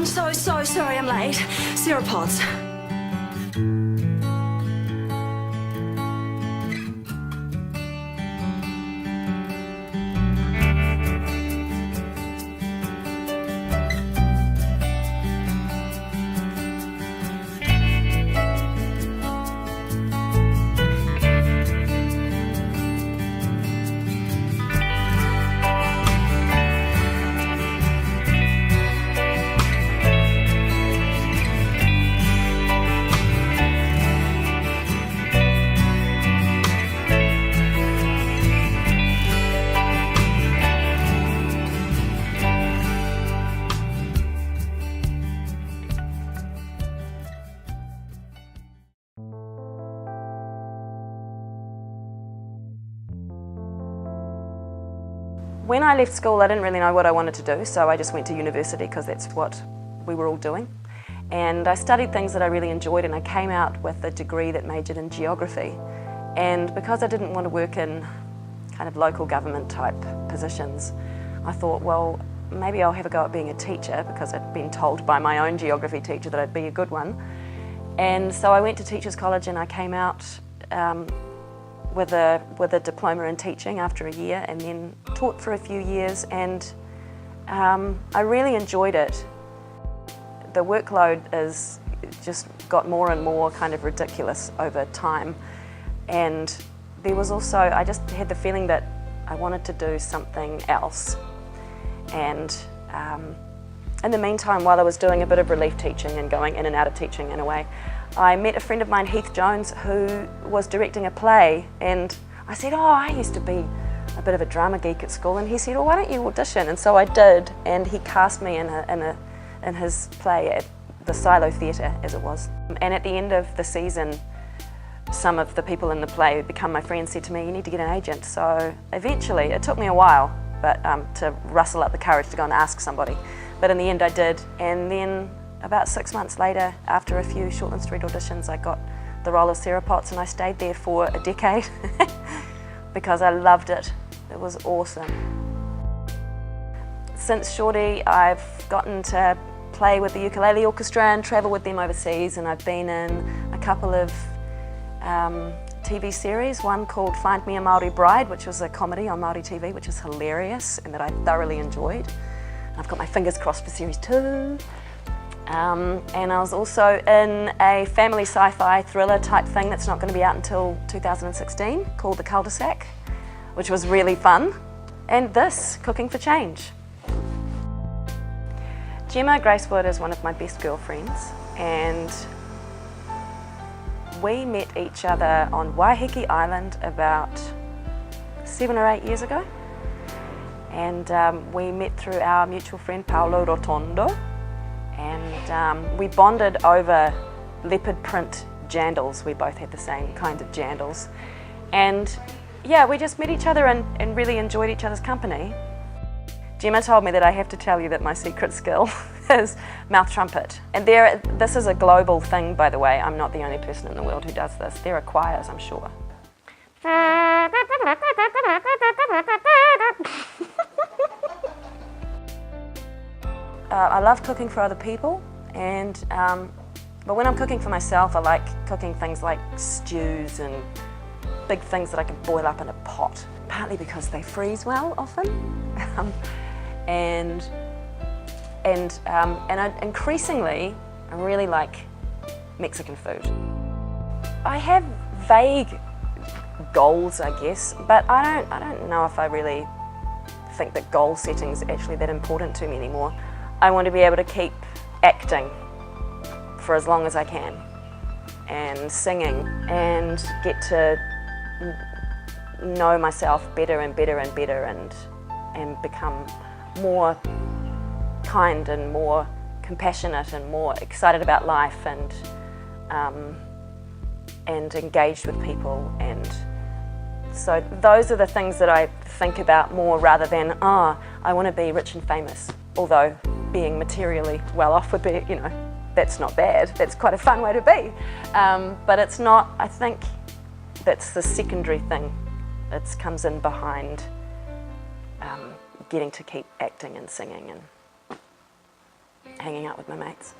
I'm so sorry I'm late. Sauropods. When I left school, I didn't really know what I wanted to do, so I just went to university because that's what we were all doing. And I studied things that I really enjoyed, and I came out with a degree that majored in geography. And because I didn't want to work in kind of local government type positions, I thought, well, maybe I'll have a go at being a teacher, because I'd been told by my own geography teacher that I'd be a good one. And so I went to Teachers College, and I came out with a diploma in teaching after a year, and then taught for a few years, and I really enjoyed it. The workload is just got more and more kind of ridiculous over time, and there was also, I just had the feeling that I wanted to do something else. And in the meantime, while I was doing a bit of relief teaching and going in and out of teaching in a way, I met a friend of mine, Heath Jones, who was directing a play, and I said, oh, I used to be a bit of a drama geek at school, and he said, oh, why don't you audition? And so I did, and he cast me in his play at the Silo Theatre, as it was. And at the end of the season, some of the people in the play who become my friends said to me, you need to get an agent. So eventually, it took me a while, but to rustle up the courage to go and ask somebody. But in the end I did, and then about 6 months later, after a few Shortland Street auditions, I got the role of Sarah Potts, and I stayed there for a decade because I loved it. It was awesome. Since Shorty, I've gotten to play with the Ukulele Orchestra and travel with them overseas, and I've been in a couple of TV series, one called Find Me a Māori Bride, which was a comedy on Māori TV, which is hilarious and that I thoroughly enjoyed. I've got my fingers crossed for series 2. And I was also in a family sci-fi thriller type thing that's not going to be out until 2016, called The Cul-de-sac, which was really fun. And this, Cooking for Change. Gemma Gracewood is one of my best girlfriends, and we met each other on Waiheke Island about 7 or 8 years ago. And we met through our mutual friend Paolo Rotondo, and we bonded over leopard print jandals. We both had the same kind of jandals. And yeah, we just met each other and really enjoyed each other's company. Gemma told me that I have to tell you that my secret skill is mouth trumpet. And this is a global thing, by the way. I'm not the only person in the world who does this. There are choirs, I'm sure. I love cooking for other people, but when I'm cooking for myself, I like cooking things like stews and big things that I can boil up in a pot, partly because they freeze well often, and increasingly I really like Mexican food. I have vague goals, I guess, but I don't know if I really think that goal setting is actually that important to me anymore. I want to be able to keep acting for as long as I can, and singing, and get to know myself better and better and better, and become more kind and more compassionate and more excited about life, and engaged with people. And so those are the things that I think about more, rather than, I want to be rich and famous. Although being materially well off would be, that's not bad. That's quite a fun way to be. But it's not, I think that's the secondary thing. It comes in behind hanging out with my mates.